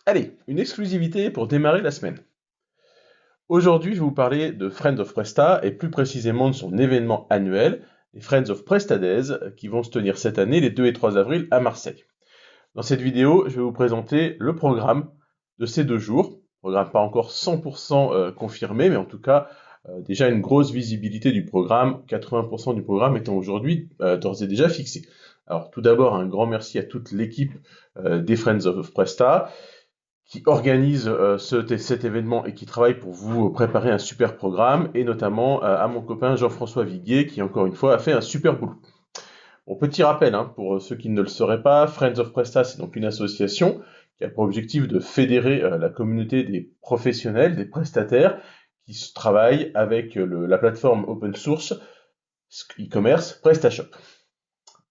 Allez, une exclusivité pour démarrer la semaine. Aujourd'hui, je vais vous parler de Friends of Presta et plus précisément de son événement annuel, les Friends of Presta Days, qui vont se tenir cette année les 2 et 3 avril à Marseille. Dans cette vidéo, je vais vous présenter le programme de ces 2 jours. Programme pas encore 100% confirmé, mais en tout cas, déjà une grosse visibilité du programme, 80% du programme étant aujourd'hui d'ores et déjà fixé. Alors tout d'abord, un grand merci à toute l'équipe des Friends of Presta, qui organise cet événement et qui travaille pour vous préparer un super programme, et notamment à mon copain Jean-François Viguier, qui encore une fois a fait un super boulot. Bon, petit rappel, pour ceux qui ne le sauraient pas, Friends of Presta, c'est donc une association qui a pour objectif de fédérer la communauté des professionnels, des prestataires, qui travaillent avec la plateforme open source e-commerce PrestaShop.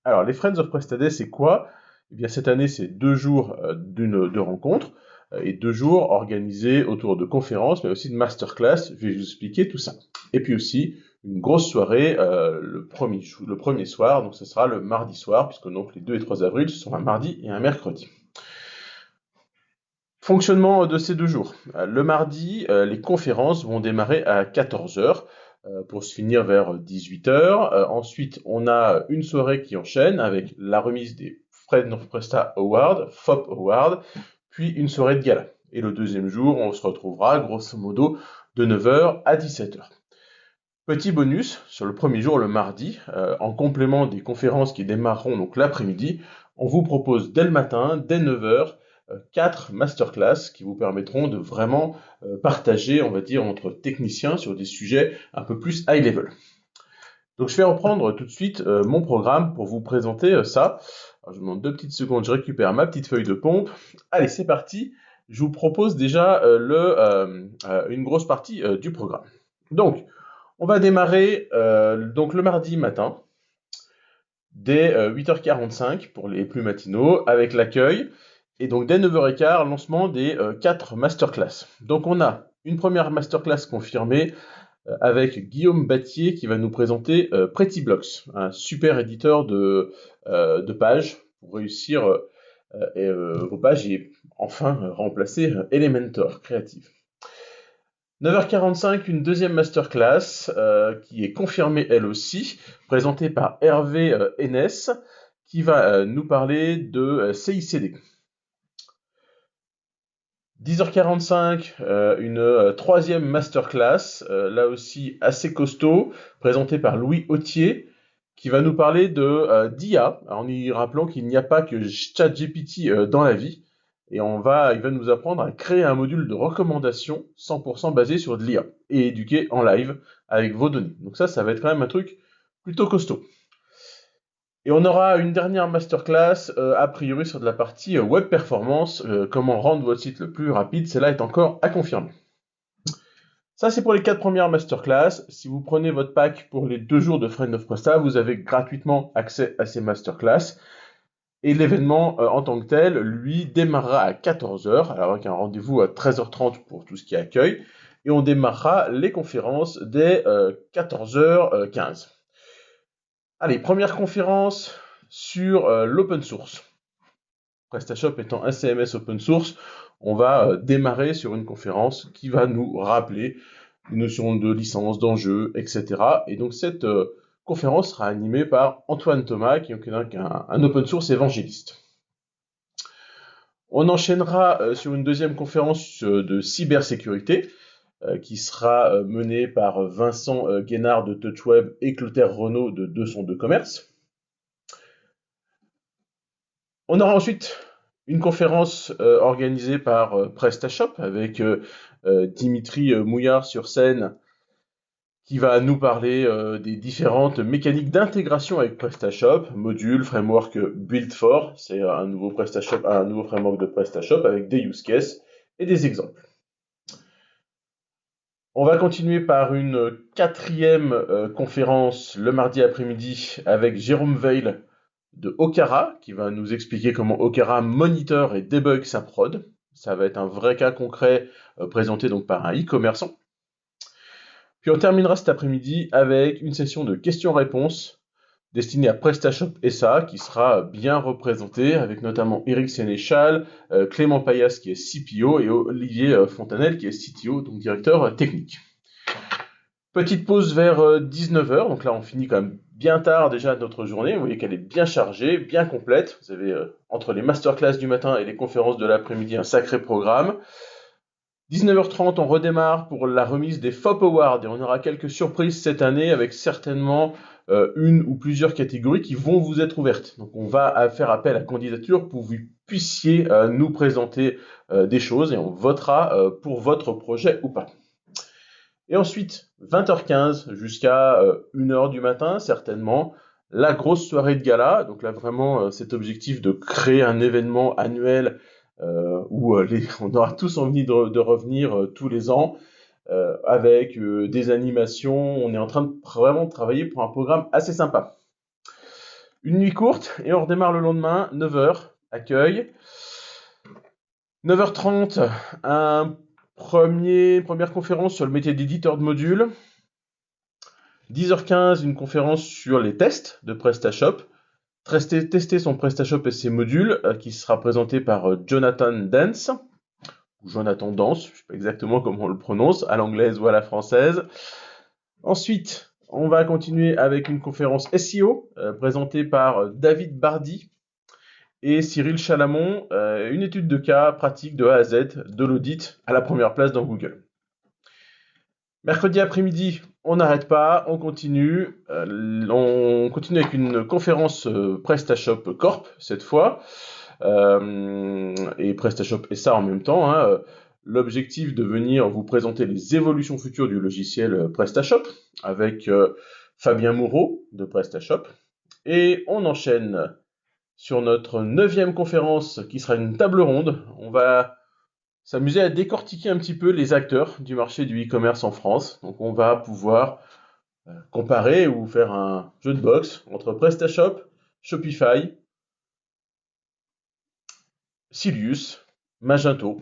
Alors, les Friends of Presta Day, c'est quoi? Eh bien, cette année, c'est 2 jours de rencontres et 2 jours organisés autour de conférences, mais aussi de masterclass. Je vais vous expliquer tout ça. Et puis aussi, une grosse soirée le premier soir, donc ce sera le mardi soir, puisque donc les 2 et 3 avril, ce sont un mardi et un mercredi. Fonctionnement de ces 2 jours. Le mardi, les conférences vont démarrer à 14h pour se finir vers 18h. Ensuite, on a une soirée qui enchaîne avec la remise des Friends of Presta Award, FOP Award, puis une soirée de gala. Et le deuxième jour, on se retrouvera grosso modo de 9h à 17h. Petit bonus, sur le premier jour, le mardi, en complément des conférences qui démarreront donc l'après-midi, on vous propose dès le matin, dès 9h, 4 masterclass qui vous permettront de vraiment partager, on va dire, entre techniciens sur des sujets un peu plus high level. Donc je vais reprendre tout de suite mon programme pour vous présenter ça. Alors, je vous demande 2 petites secondes, je récupère ma petite feuille de pompe. Allez, c'est parti. Je vous propose déjà une grosse partie du programme. Donc, on va démarrer donc le mardi matin, dès 8h45 pour les plus matinaux, avec l'accueil. Et donc dès 9h15, lancement des 4 masterclass. Donc on a une première masterclass confirmée avec Guillaume Battier qui va nous présenter Pretty Blocks, un super éditeur de pages pour réussir vos pages et enfin remplacer Elementor Creative. 9h45, une deuxième masterclass qui est confirmée elle aussi, présentée par Hervé Hennes, qui va nous parler de CICD. 10h45, une troisième masterclass, là aussi assez costaud, présentée par Louis Autier, qui va nous parler d'IA, en y rappelant qu'il n'y a pas que ChatGPT dans la vie, et il va nous apprendre à créer un module de recommandation 100% basé sur de l'IA, et éduquer en live avec vos données. Donc ça va être quand même un truc plutôt costaud. Et on aura une dernière masterclass, a priori sur de la partie web performance, comment rendre votre site le plus rapide, celle-là est encore à confirmer. Ça, c'est pour les 4 premières masterclass. Si vous prenez votre pack pour les 2 jours de Friends of Presta, vous avez gratuitement accès à ces masterclass. Et l'événement en tant que tel, lui, démarrera à 14h, alors avec un rendez-vous à 13h30 pour tout ce qui est accueil. Et on démarrera les conférences dès 14h15. Allez, première conférence sur l'open source. PrestaShop étant un CMS open source, on va démarrer sur une conférence qui va nous rappeler les notions de licence, d'enjeu, etc. Et donc cette conférence sera animée par Antoine Thomas, qui est un open source évangéliste. On enchaînera sur une deuxième conférence de cybersécurité, qui sera menée par Vincent Guénard de TouchWeb et Clotaire Renaud de 202 Commerce. On aura ensuite une conférence organisée par PrestaShop avec Dimitri Mouillard sur scène, qui va nous parler des différentes mécaniques d'intégration avec PrestaShop, module, framework Build for, c'est un nouveau framework de PrestaShop avec des use cases et des exemples. On va continuer par une quatrième conférence le mardi après-midi avec Jérôme Veil de Okara, qui va nous expliquer comment Okara monitor et debug sa prod. Ça va être un vrai cas concret présenté donc par un e-commerçant. Puis on terminera cet après-midi avec une session de questions-réponses destiné à PrestaShop SA, qui sera bien représenté, avec notamment Eric Sénéchal, Clément Payas, qui est CPO, et Olivier Fontanel, qui est CTO, donc directeur technique. Petite pause vers 19h, donc là on finit quand même bien tard déjà notre journée, vous voyez qu'elle est bien chargée, bien complète, vous avez entre les masterclass du matin et les conférences de l'après-midi un sacré programme. 19h30, on redémarre pour la remise des FOP Awards et on aura quelques surprises cette année avec certainement une ou plusieurs catégories qui vont vous être ouvertes. Donc on va faire appel à candidature pour que vous puissiez nous présenter des choses et on votera pour votre projet ou pas. Et ensuite, 20h15 jusqu'à 1h du matin, certainement, la grosse soirée de gala. Donc là, vraiment, cet objectif de créer un événement annuel où on aura tous envie de revenir tous les ans avec des animations. On est en train de vraiment travailler pour un programme assez sympa. Une nuit courte et on redémarre le lendemain, 9h, accueil. 9h30, première conférence sur le métier d'éditeur de modules. 10h15, une conférence sur les tests de PrestaShop. Tester son PrestaShop et ses modules, qui sera présenté par Jonathan Dance, ou Jonathan Dance, je ne sais pas exactement comment on le prononce, à l'anglaise ou à la française. Ensuite, on va continuer avec une conférence SEO, présentée par David Bardy et Cyril Chalamon, une étude de cas pratique de A à Z, de l'audit à la première place dans Google. Mercredi après-midi, on n'arrête pas, on continue avec une conférence PrestaShop Corp cette fois, et PrestaShop SA en même temps. Hein. L'objectif de venir vous présenter les évolutions futures du logiciel PrestaShop avec Fabien Moreau de PrestaShop. Et on enchaîne sur notre 9e conférence qui sera une table ronde. On va s'amuser à décortiquer un petit peu les acteurs du marché du e-commerce en France. Donc on va pouvoir comparer ou faire un jeu de boxe entre PrestaShop, Shopify, Silius, Magento.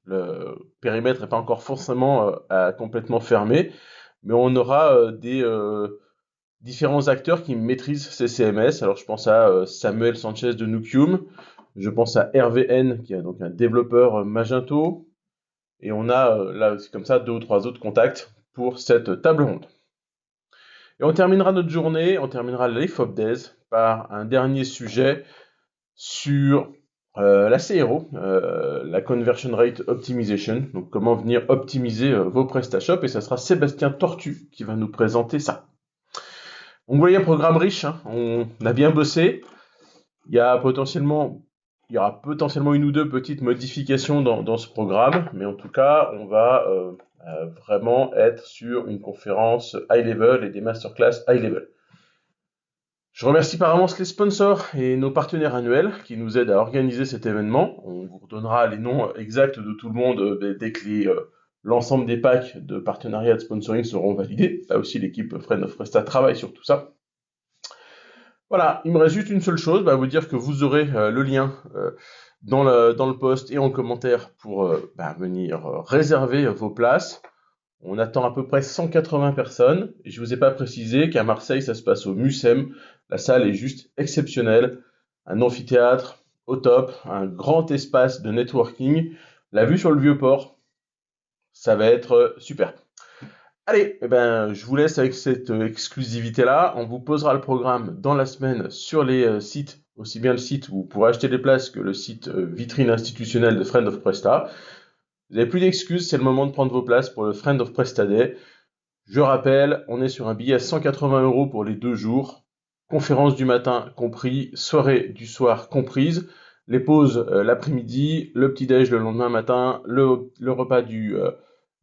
Le périmètre n'est pas encore forcément complètement fermé, mais on aura des différents acteurs qui maîtrisent ces CMS. Alors je pense à Samuel Sanchez de Nukium, je pense à RVN qui est donc un développeur Magento, et on a là c'est comme ça 2 ou 3 autres contacts pour cette table ronde. Et on terminera notre journée, on terminera les FOP Days par un dernier sujet sur la CRO, la Conversion Rate Optimization, donc comment venir optimiser vos PrestaShop, et ça sera Sébastien Tortu qui va nous présenter ça. Donc vous voyez un programme riche, hein, on a bien bossé, il y aura potentiellement une ou deux petites modifications dans ce programme, mais en tout cas, on va vraiment être sur une conférence high level et des masterclass high level. Je remercie par avance les sponsors et nos partenaires annuels qui nous aident à organiser cet événement. On vous redonnera les noms exacts de tout le monde dès que l'ensemble des packs de partenariat de sponsoring seront validés. Là aussi, l'équipe Friend of Presta travaille sur tout ça. Voilà, il me reste juste une seule chose, vous dire que vous aurez le lien dans le post et en commentaire pour venir réserver vos places. On attend à peu près 180 personnes. Et je ne vous ai pas précisé qu'à Marseille, ça se passe au Mucem. La salle est juste exceptionnelle. Un amphithéâtre au top, un grand espace de networking. La vue sur le Vieux-Port, ça va être super. Allez, je vous laisse avec cette exclusivité-là. On vous posera le programme dans la semaine sur les sites, aussi bien le site où vous pourrez acheter des places que le site vitrine institutionnelle de Friend of Presta. Vous n'avez plus d'excuses, c'est le moment de prendre vos places pour le Friend of Presta Day. Je rappelle, on est sur un billet à 180 € pour les 2 jours. Conférence du matin compris, soirée du soir comprise, les pauses l'après-midi, le petit-déj le lendemain matin, le repas du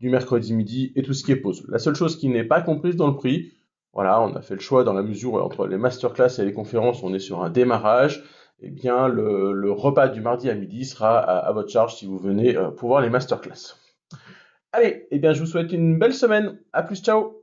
mercredi midi et tout ce qui est pause. La seule chose qui n'est pas comprise dans le prix, voilà, on a fait le choix dans la mesure où entre les masterclass et les conférences, on est sur un démarrage, eh bien le repas du mardi à midi sera à votre charge si vous venez pour voir les masterclass. Allez, je vous souhaite une belle semaine. À plus, ciao!